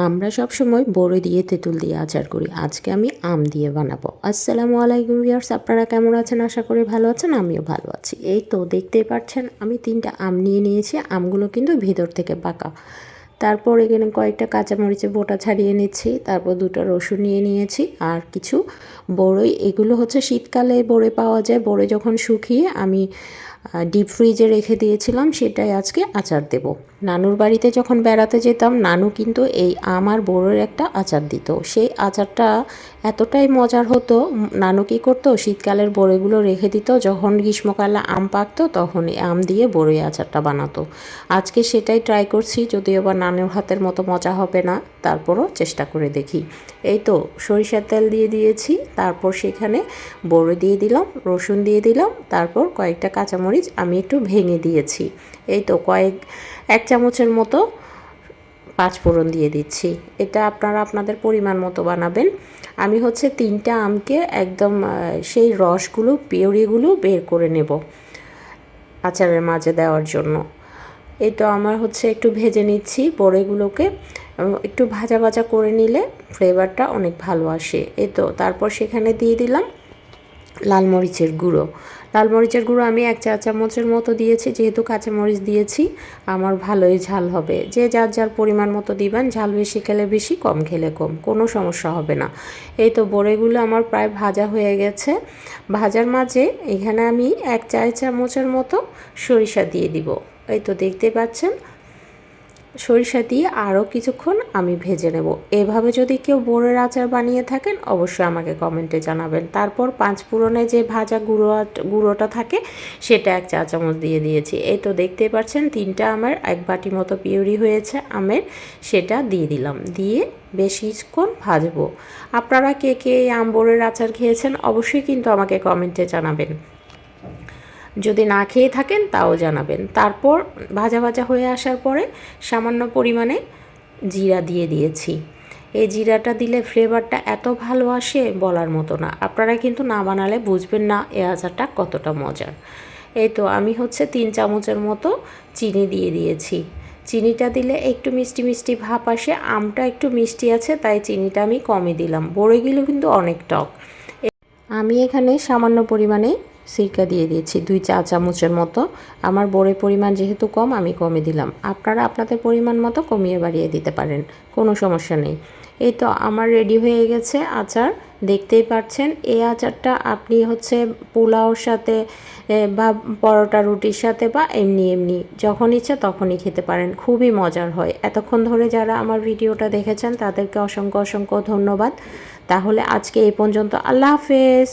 আমরা সব সময় বড়ি দিয়ে তেঁতুল দিয়ে আচার করি। আজকে আমি আম দিয়ে বানাবো। আসসালামু আলাইকুম ভিউয়ার্স, আপনারা কেমন আছেন? আশা করি ভালো আছেন, আমিও ভালো আছি। এই তো দেখতেই পাচ্ছেন আমি 3টা আম নিয়ে নিয়েছি। আমগুলো কিন্তু ভেতর থেকে পাকা। তারপর এখানে কয়েকটা কাঁচামরিচের বোটা ছাড়িয়ে নিচ্ছি। তারপর 2টা রসুন নিয়ে নিয়েছি আর কিছু বড়ই। এগুলো হচ্ছে শীতকালে বড়ি পাওয়া যায়। বড়ি যখন শুকিয়ে আমি ডিপ ফ্রিজে রেখে দিয়েছিলাম, সেটাই আজকে আচার দেব। নানুর বাড়িতে যখন বেড়াতে যেতাম, নানু কিন্তু এই আম আর বড়ির একটা আচার দিত। সেই আচারটা এতটাই মজার হতো। নানু কী করতো, শীতকালের বড়িগুলো রেখে দিত, যখন গ্রীষ্মকালে আম পাকতো তখন এই আম দিয়ে বড়ি আচারটা বানাতো। আজকে সেটাই ট্রাই করছি, যদিও বা নানুর হাতের মতো মজা হবে না, তারপরও চেষ্টা করে দেখি। এই তো সরিষার তেল দিয়ে দিয়েছি, তারপর সেখানে বড়ি দিয়ে দিলাম, রসুন দিয়ে দিলাম, তারপর কয়েকটা কাঁচামরিচ আমি একটু ভেঙে দিয়েছি। এই তো 1 চামচের মতো পাঁচফোড়ন দিয়ে দিচ্ছি। এটা আপনারা আপনাদের পরিমাণ মতো বানাবেন। আমি হচ্ছে 3টা আমকে একদম সেই রসগুলো পিউরিগুলো বের করে নেব আচারের মাঝে দেওয়ার জন্য। এই তো আমার হচ্ছে একটু ভেজে নিচ্ছি বড়িগুলোকে। একটু ভাজা ভাজা করে নিলে ফ্লেভারটা অনেক ভালো আসে। এই তো তারপর সেখানে দিয়ে দিলাম লাল মরিচের গুঁড়ো। লাল মরিচের গুঁড়ো আমি 1 চা চামচের মতো দিয়েছি, যেহেতু কাঁচামরিচ দিয়েছি আমার ভালোই ঝাল হবে। যে যার যার পরিমাণ মতো দিবেন, ঝাল বেশি খেলে বেশি, কম খেলে কম, কোনো সমস্যা হবে না। এই তো বড়িগুলো আমার প্রায় ভাজা হয়ে গেছে। ভাজার মাঝে এখানে আমি 1 চা চামচের মতো সরিষা দিয়ে দিব। এই তো দেখতে পাচ্ছেন, সরিষা দিয়ে আরও কিছুক্ষণ আমি ভেজে নেব। এভাবে যদি কেউ বড়ির আচার বানিয়ে থাকেন অবশ্যই আমাকে কমেন্টে জানাবেন। তারপর 5 ফোড়নে যে ভাজা গুঁড়োটা থাকে সেটা 1 চা চামচ দিয়ে দিয়েছি। এই তো দেখতেই পাচ্ছেন 3টা আমার 1 বাটি মতো পিউরি হয়েছে আমের, সেটা দিয়ে দিলাম। দিয়ে বেশ কিছুক্ষণ ভাজবো। আপনারা কে কে এই আম বড়ির আচার খেয়েছেন অবশ্যই কিন্তু আমাকে কমেন্টে জানাবেন। যদি না খেয়ে থাকেন তাও জানাবেন। তারপর ভাজা ভাজা হয়ে আসার পরে সামান্য পরিমাণে জিরা দিয়ে দিয়েছি। এই জিরাটা দিলে ফ্লেভারটা এত ভালো আসে বলার মতো না। আপনারা কিন্তু না বানালে বুঝবেন না এই আচারটা কতটা মজার। এই তো আমি হচ্ছে 3 চামচের মতো চিনি দিয়ে দিয়েছি। চিনিটা দিলে একটু মিষ্টি মিষ্টি ভাব আসে, আমটা একটু মিষ্টি আছে তাই চিনিটা আমি কমই দিলাম। বড়িগুলো কিন্তু অনেক টক। আমি এখানে সামান্য পরিমাণে সিরকা দিয়ে দিয়েছি 2 চা চামচের মতো। আমার বড়ির পরিমাণ যেহেতু কম আমি কমে দিলাম। আপনারা আপনাদের পরিমাণ মতো কমিয়ে বাড়িয়ে দিতে পারেন, কোনো সমস্যা নেই। এই তো আমার রেডি হয়ে গেছে আচার, দেখতেই পাচ্ছেন। এই আচারটা আপনি হচ্ছে পোলাওর সাথে বা পরোটা রুটির সাথে বা এমনি এমনি যখন ইচ্ছা তখনই খেতে পারেন, খুবই মজার হয়। এতক্ষণ ধরে যারা আমার ভিডিওটা দেখেছেন তাদেরকে অসংখ্য অসংখ্য ধন্যবাদ। তাহলে আজকে এই পর্যন্ত, আল্লাহ হাফেজ।